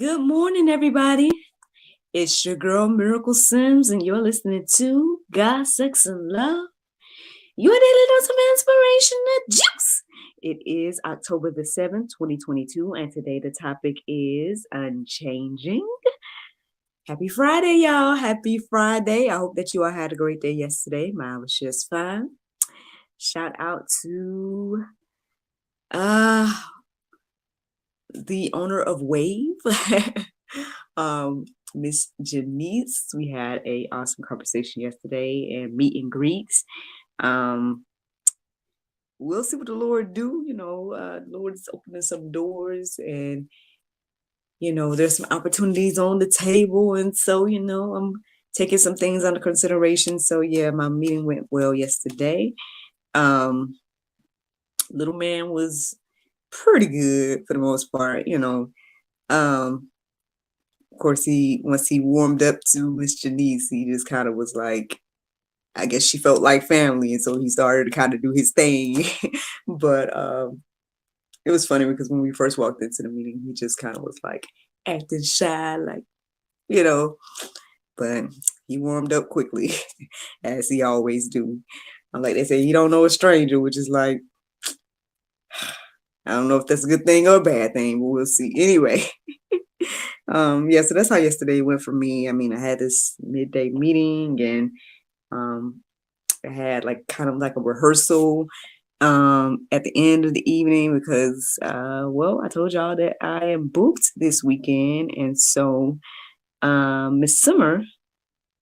Good morning, everybody. It's your girl, Miracle Sims, and you're listening to God, Sex, and Love, your daily dose of inspiration and juice. It is October the 7th, 2022, and today the topic is Unchanging. Happy Friday, y'all. Happy Friday. I hope that you all had a great day yesterday. Mine was just fine. Shout out to the owner of Wave. Miss Janice. We had a awesome conversation yesterday and meet and greets. We'll see what the Lord do. The Lord is opening some doors, and there's some opportunities on the table, and so I'm taking some things under consideration. So yeah, my meeting went well yesterday. Little man was pretty good for the most part. Of course, once he warmed up to Miss Janice, he just kind of was like, I guess she felt like family, and so he started to kind of do his thing. But it was funny because when we first walked into the meeting, he just kind of was like acting shy, like, but he warmed up quickly, as he always do. Like they say, you don't know a stranger, which is like, I don't know if that's a good thing or a bad thing, but we'll see. Anyway. So that's how yesterday went for me. I mean, I had this midday meeting, and I had kind of like a rehearsal at the end of the evening because I told y'all that I am booked this weekend, and so Miss Summer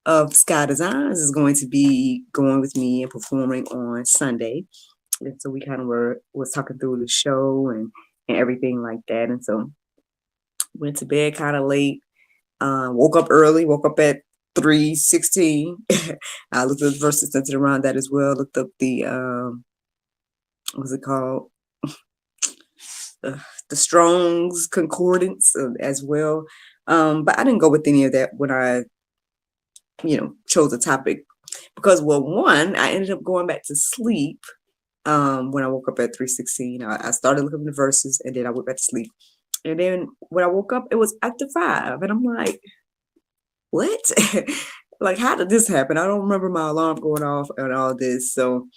of Sky Designs is going to be going with me and performing on Sunday. And so we kind of was talking through the show and everything like that, and so went to bed kind of late. Woke up early. Woke up at 3:16. I looked at the verses centered around that as well. Looked up the what's it called? The Strong's Concordance as well. But I didn't go with any of that when I, chose a topic because, well, one, I ended up going back to sleep when I woke up at 3:16. I started looking at the verses, and then I went back to sleep. And then when I woke up, it was after 5. And I'm like, what? Like, how did this happen? I don't remember my alarm going off and all this. So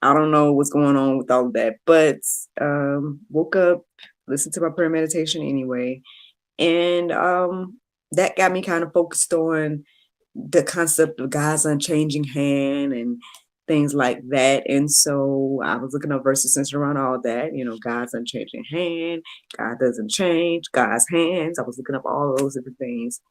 I don't know what's going on with all of that. But woke up, listened to my prayer meditation anyway. And that got me kind of focused on the concept of God's unchanging hand and things like that. And so I was looking up verses centered around all that, God's unchanging hand, God doesn't change, God's hands. I was looking up all those different things.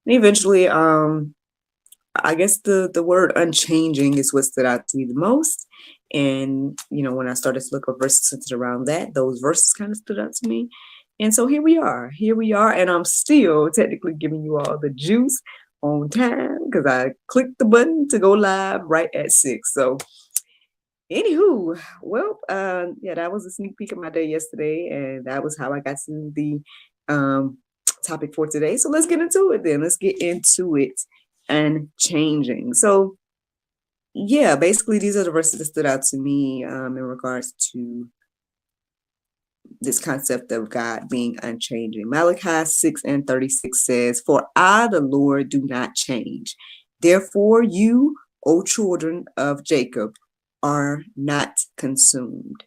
And eventually, I guess the word unchanging is what stood out to me the most. And, when I started to look up verses centered around that, those verses kind of stood out to me. And so here we are. And I'm still technically giving you all the juice on time because I clicked the button to go live right at 6. So anywho, well, that was a sneak peek of my day yesterday, and that was how I got to the topic for today. So let's get into it then. Let's get into it. Unchanging. So yeah, basically these are the verses that stood out to me in regards to this concept of God being unchanging. Malachi 6:36 says, "For I, the Lord, do not change. Therefore you, O children of Jacob, are not consumed."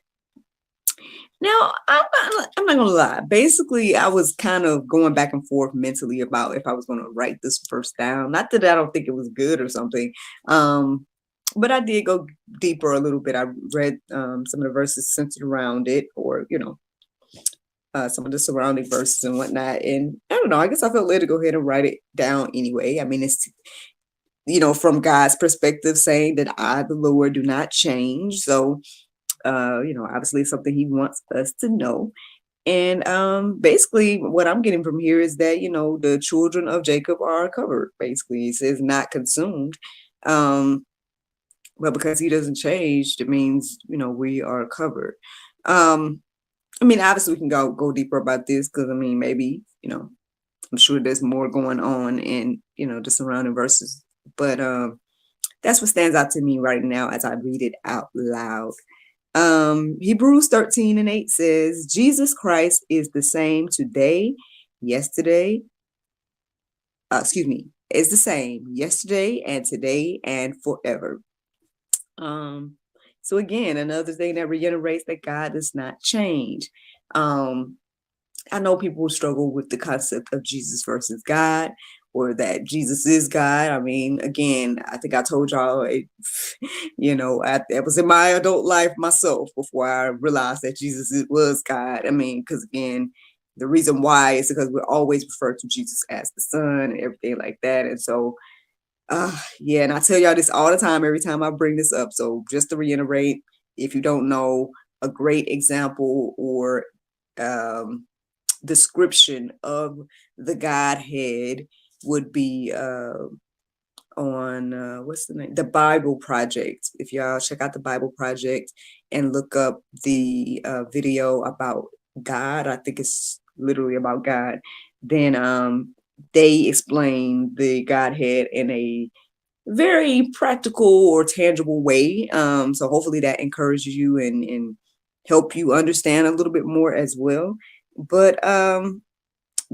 Now, I'm not going to lie. Basically, I was kind of going back and forth mentally about if I was going to write this verse down. Not that I don't think it was good or something, but I did go deeper a little bit. I read some of the verses centered around it, or, some of the surrounding verses and whatnot. And I don't know, I guess I felt led to go ahead and write it down anyway. I mean, it's, from God's perspective, saying that I, the Lord, do not change. So, obviously it's something he wants us to know. And basically what I'm getting from here is that, the children of Jacob are covered. Basically, it says not consumed. But because he doesn't change, it means, we are covered. I mean, obviously we can go deeper about this because, I mean, maybe, I'm sure there's more going on in, the surrounding verses. But that's what stands out to me right now as I read it out loud. Hebrews 13:8 says, Jesus Christ is the same today, yesterday, is the same yesterday and today and forever. So again, another thing that reiterates that God does not change. I know people struggle with the concept of Jesus versus God, or that Jesus is God. I mean, again, I think I told y'all, that was in my adult life myself before I realized that Jesus was God. I mean, because again, the reason why is because we always refer to Jesus as the Son and everything like that. And so, yeah, and I tell y'all this all the time, every time I bring this up. So just to reiterate, if you don't know, a great example or description of the Godhead would be on what's the name? The Bible Project. If y'all check out the Bible Project and look up the video about God, I think it's literally about God, then they explain the Godhead in a very practical or tangible way. So hopefully that encourages you and help you understand a little bit more as well. But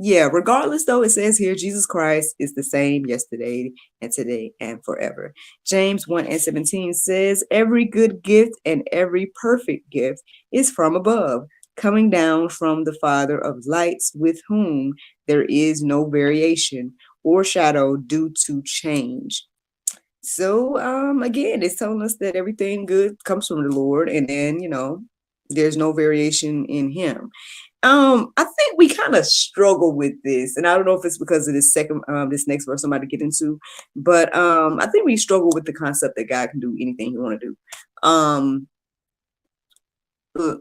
yeah, regardless though, it says here Jesus Christ is the same yesterday and today and forever. James 1:17 says, every good gift and every perfect gift is from above, coming down from the Father of lights, with whom there is no variation or shadow due to change. So again, it's telling us that everything good comes from the Lord, and then there's no variation in him. I think we kind of struggle with this, and I don't know if it's because of this next verse I'm about to get into, but I think we struggle with the concept that God can do anything he want to do.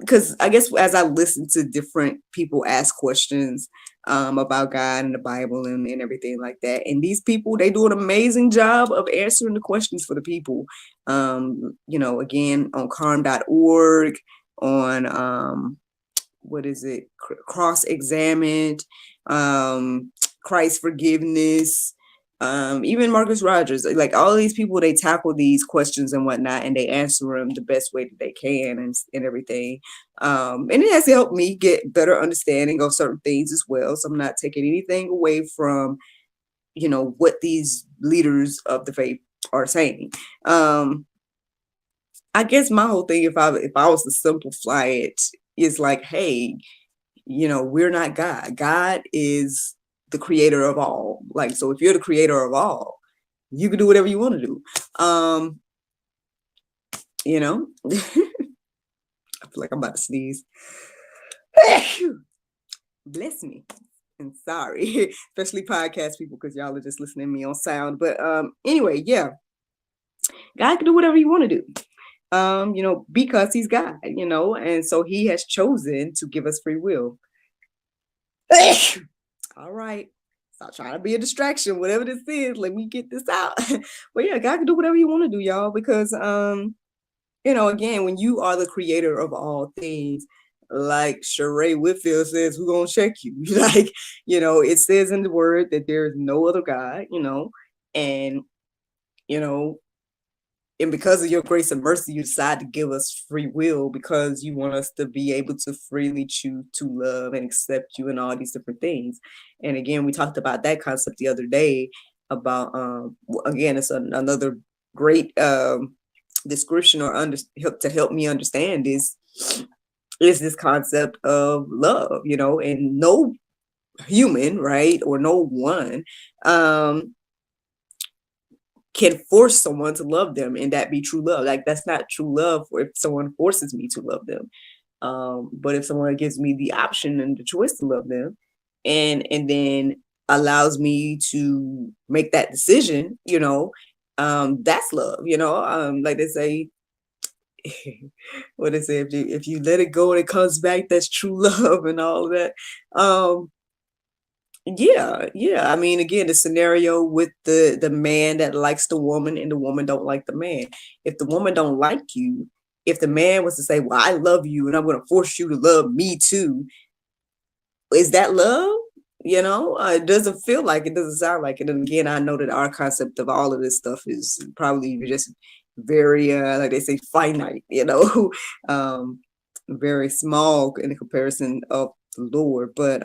Because I guess as I listen to different people ask questions about God and the Bible and everything like that, and these people, they do an amazing job of answering the questions for the people. Again, on calm.org, on what is it, cross-examined, Christ forgiveness, even Marcus Rogers, like all these people, they tackle these questions and whatnot, and they answer them the best way that they can and everything. And it has helped me get better understanding of certain things as well. So I'm not taking anything away from, what these leaders of the faith are saying. I guess my whole thing, if I was to simplify it, is like, hey, we're not God. God is the creator of all. Like, so if you're the creator of all, you can do whatever you want to do. I feel like I'm about to sneeze. Bless me. And sorry, especially podcast people, because y'all are just listening to me on sound. But anyway, yeah, God can do whatever you want to do. Because he's God, and so he has chosen to give us free will. All right. Stop trying to be a distraction, whatever this is. Let me get this out. But yeah, God can do whatever you want to do, y'all, because again, when you are the creator of all things, like Sheree Whitfield says, who's gonna check you? Like, it says in the word that there is no other God, and and because of your grace and mercy, you decide to give us free will because you want us to be able to freely choose to love and accept you and all these different things. And again, we talked about that concept the other day about, again, it's another great description or to help me understand is this concept of love, and no human, right, or no one can force someone to love them and that be true love. Like, that's not true love if someone forces me to love them. But if someone gives me the option and the choice to love them and then allows me to make that decision, that's love, like they say, what they say, if you let it go and it comes back, that's true love and all of that. Yeah. I mean, again, the scenario with the man that likes the woman and the woman don't like the man. If the woman don't like you, if the man was to say, well, I love you and I'm going to force you to love me too, is that love? It doesn't feel like it, doesn't sound like it. And again, I know that our concept of all of this stuff is probably just very, like they say, finite, very small in the comparison of the Lord. But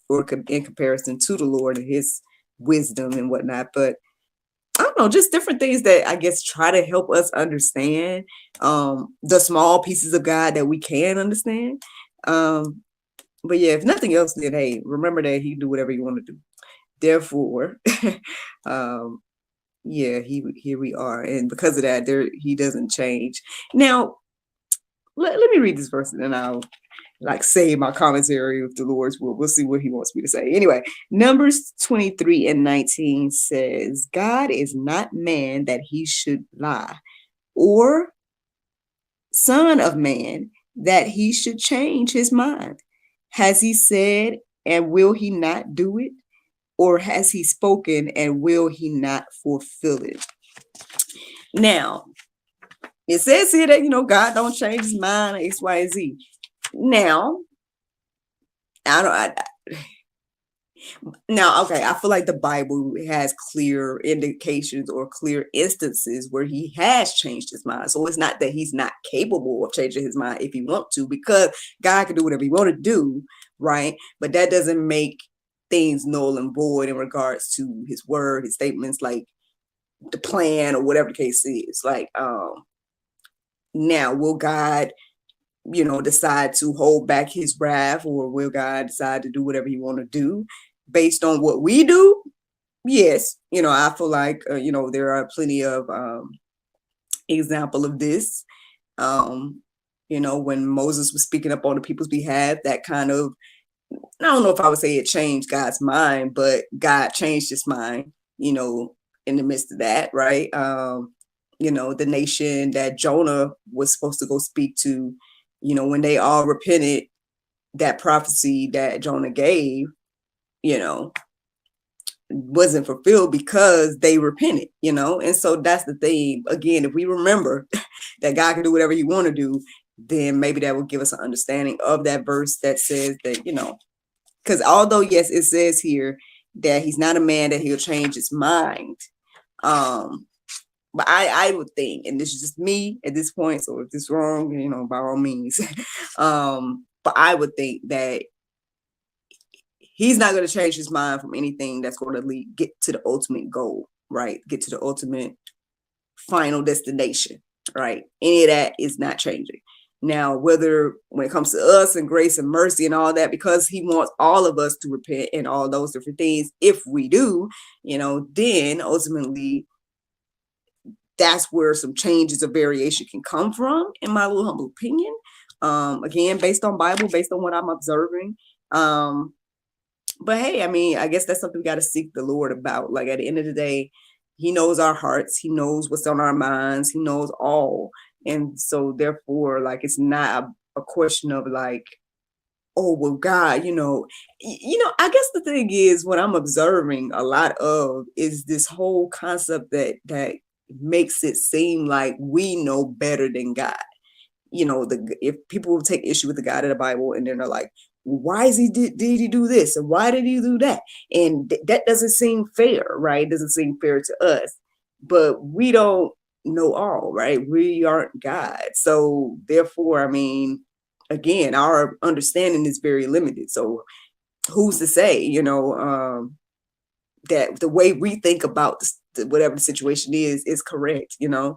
or in comparison to the Lord and his wisdom and whatnot. But I don't know, just different things that I guess try to help us understand the small pieces of God that we can understand. But yeah, if nothing else, then hey, remember that he do whatever you want to do. Therefore, yeah, here we are, and because of that, he doesn't change. Now, let me read this verse, and then I'll like say my commentary with the Lord's will. We'll see what he wants me to say. Anyway, Numbers 23:19 says, God is not man that he should lie, or son of man that he should change his mind. Has he said, and will he not do it? Or has he spoken, and will he not fulfill it? Now, it says here that, God don't change his mind, X, Y, and Z. Now, okay, I feel like the Bible has clear indications or clear instances where he has changed his mind. So it's not that he's not capable of changing his mind if he wants to, because God can do whatever he want to do, right? But that doesn't make things null and void in regards to his word, his statements, like the plan or whatever the case is. Like, now, will God decide to hold back his wrath, or will God decide to do whatever he want to do based on what we do? Yes. I feel like, there are plenty of example of this. When Moses was speaking up on the people's behalf, that kind of, I don't know if I would say it changed God's mind, but God changed his mind, in the midst of that, right? The nation that Jonah was supposed to go speak to, when they all repented, that prophecy that Jonah gave, wasn't fulfilled because they repented, and so that's the thing. Again, if we remember that God can do whatever he want to do, then maybe that will give us an understanding of that verse that says that, because although, yes, it says here that he's not a man that he'll change his mind, but I would think, and this is just me at this point, so if it's wrong, by all means, but I would think that he's not going to change his mind from anything that's going to get to the ultimate goal, right? Get to the ultimate final destination, right? Any of that is not changing. Now, whether when it comes to us and grace and mercy and all that, because he wants all of us to repent and all those different things, if we do, then ultimately that's where some changes or variation can come from, in my little humble opinion. Again, based on Bible, based on what I'm observing. But hey, I guess that's something we got to seek the Lord about. Like, at the end of the day, he knows our hearts. He knows what's on our minds. He knows all. And so therefore, like, it's not a question of like, oh, well, God, I guess the thing is, what I'm observing a lot of is this whole concept that makes it seem like we know better than God. If people will take issue with the God of the Bible, and then they're like, why did he do this, and why did he do that, and that doesn't seem fair, right? It doesn't seem fair to us, but we don't know all, right? We aren't God, so therefore, again, our understanding is very limited. So who's to say, that the way we think about whatever the situation is correct? Again,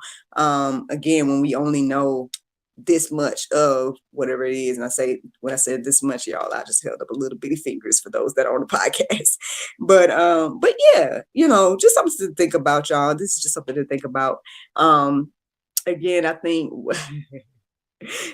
when we only know this much of whatever it is. And when I said this much, y'all, I just held up a little bitty fingers for those that are on the podcast. But yeah, just something to think about, y'all. This is just something to think about. Again, I think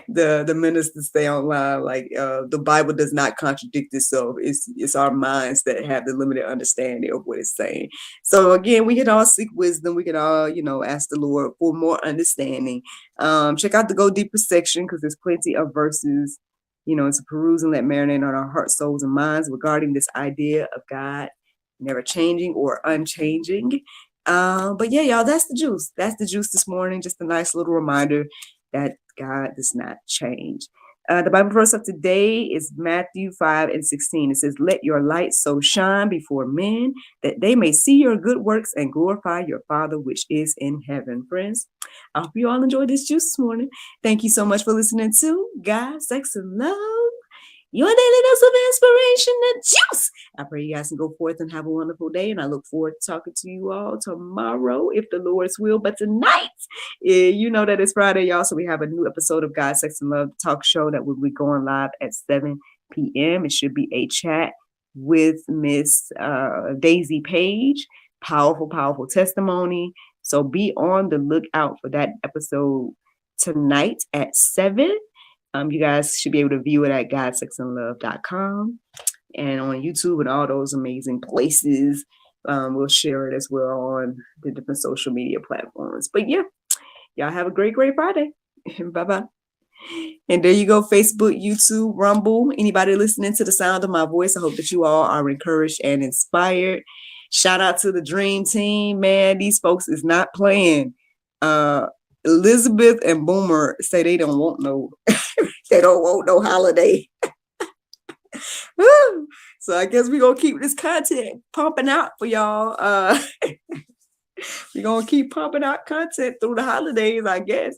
the ministers stay online, like, the Bible does not contradict itself. It's our minds that have the limited understanding of what it's saying. So again, we can all seek wisdom. We can all, ask the Lord for more understanding. Check out the Go Deeper section, because there's plenty of verses, to peruse and let marinate on our hearts, souls, and minds regarding this idea of God never changing or unchanging. But yeah, y'all, that's the juice. That's the juice this morning. Just a nice little reminder that God does not change. The Bible verse of today is Matthew 5:16. It says, let your light so shine before men that they may see your good works and glorify your Father which is in heaven. Friends, I hope you all enjoyed this juice this morning. Thank you so much for listening to God, Sex, and Love. your daily dose of inspiration and juice. I pray you guys can go forth and have a wonderful day. And I look forward to talking to you all tomorrow, if the Lord's will. But tonight, you know that it's Friday, y'all. So we have a new episode of God, Sex, and Love Talk Show that will be going live at 7 p.m. It should be a chat with Miss Daisy Page. Powerful, powerful testimony. So be on the lookout for that episode tonight at 7. You guys should be able to view it at godsexandlove.com and on YouTube and all those amazing places. We'll share it as well on the different social media platforms. But yeah, y'all have a great, great Friday. Bye-bye. And there you go, Facebook, YouTube, Rumble. Anybody listening to the sound of my voice, I hope that you all are encouraged and inspired. Shout out to the Dream Team, man. These folks is not playing. Elizabeth and Boomer say they don't want no holiday. So I guess we're gonna keep this content pumping out for y'all. We're gonna keep pumping out content through the holidays, I guess.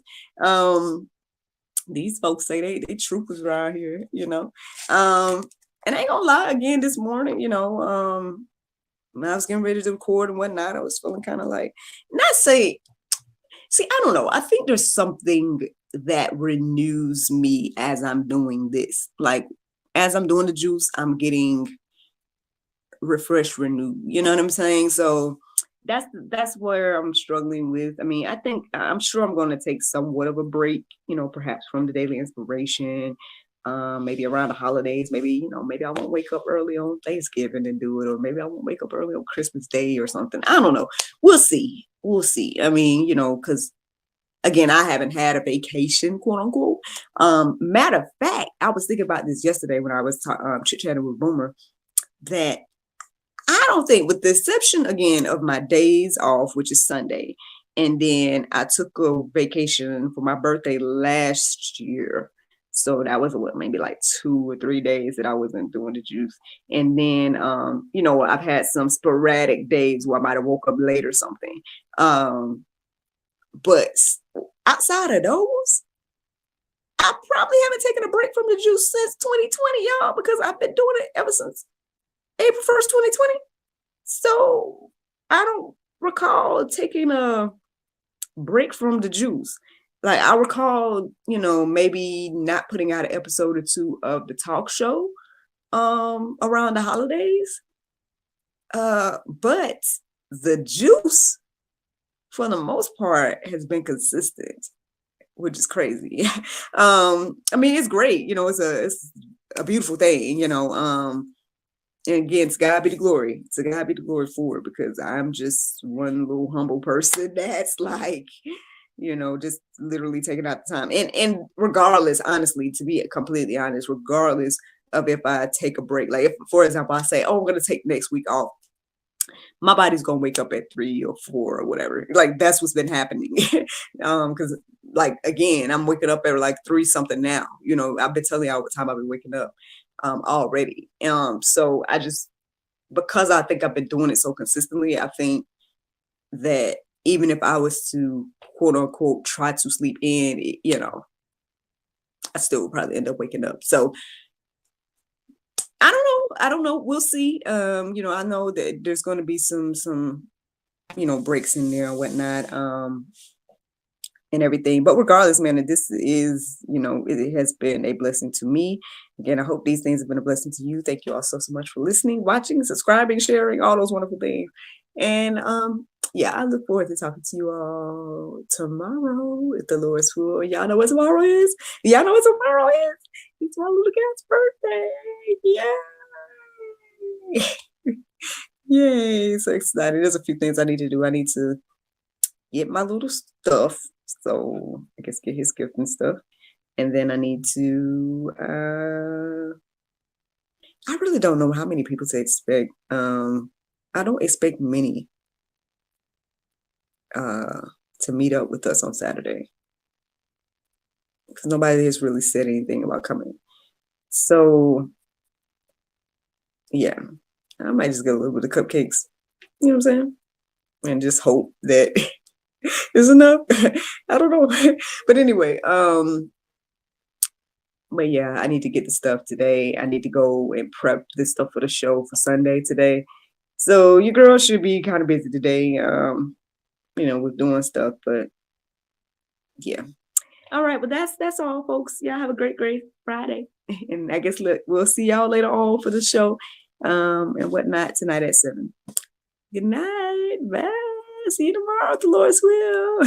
These folks say they troopers around here, you know. And I ain't gonna lie, again, this morning, you know, when I was getting ready to record and whatnot, I was feeling kind of like, I don't know. I think there's something that renews me as I'm doing this. Like, as I'm doing the juice, I'm getting refreshed, renewed. You know what I'm saying? So that's where I'm struggling with. I mean, I'm sure I'm going to take somewhat of a break, you know, perhaps from the daily inspiration, maybe around the holidays. Maybe I won't wake up early on Thanksgiving and do it, or maybe I won't wake up early on Christmas Day or something. I don't know. We'll see. I mean, you know, because again, I haven't had a vacation, quote unquote. Matter of fact, I was thinking about this yesterday when I was chit-chatting with Boomer, that I don't think, with the exception again of my days off, which is Sunday, and then I took a vacation for my birthday last year. So that was maybe like 2 or 3 days that I wasn't doing the juice. And then, you know, I've had some sporadic days where I might have woke up late or something. But outside of those, I probably haven't taken a break from the juice since 2020, y'all, because I've been doing it ever since April 1st, 2020. So I don't recall taking a break from the juice. Like, I recall, you know, maybe not putting out an episode or 2 of the talk show around the holidays. But the juice, for the most part, has been consistent, which is crazy. I mean, it's great. You know, it's a beautiful thing, you know. And again, it's God be the glory. To God be the glory for it, because I'm just one little humble person that's like, you know, just literally taking out the time. And regardless, honestly, to be completely honest, regardless of if I take a break, like if, for example, I say, oh, I'm going to take next week off, my body's going to wake up at 3 or 4 or whatever. Like, that's what's been happening. Because like, again, I'm waking up at like 3 something now. You know, I've been telling you all the time I've been waking up already. So I just, because I think I've been doing it so consistently, I think that even if I was to, quote unquote, try to sleep in, you know, I still would probably end up waking up. So I don't know. We'll see. You know, I know that there's going to be some, you know, breaks in there and whatnot, and everything. But regardless, man, this is, you know, it has been a blessing to me. Again, I hope these things have been a blessing to you. Thank you all so much for listening, watching, subscribing, sharing, all those wonderful things. And yeah, I look forward to talking to you all tomorrow, if the Lord's will. Y'all know what tomorrow is? Y'all know what tomorrow is? It's my little cat's birthday. Yay! Yay! So excited. There's a few things I need to do. I need to get my little stuff. So I guess get his gift and stuff. And then I need to, I really don't know how many people to expect. I don't expect many to meet up with us on Saturday, because nobody has really said anything about coming. So yeah, I might just get a little bit of cupcakes, you know what I'm saying? And just hope that is enough. I don't know. But anyway, But yeah, I need to get the stuff today. I need to go and prep this stuff for the show for Sunday today. So your girl should be kind of busy today, with doing stuff. But yeah. All right, well that's all, folks. Y'all have a great Friday. And I guess we'll see y'all later on for the show, and whatnot tonight at 7. Good night. Bye. See you tomorrow, the Lord's will.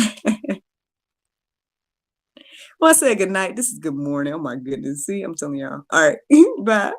Well, I said good night. This is good morning. Oh my goodness. See, I'm telling y'all. All right. Bye.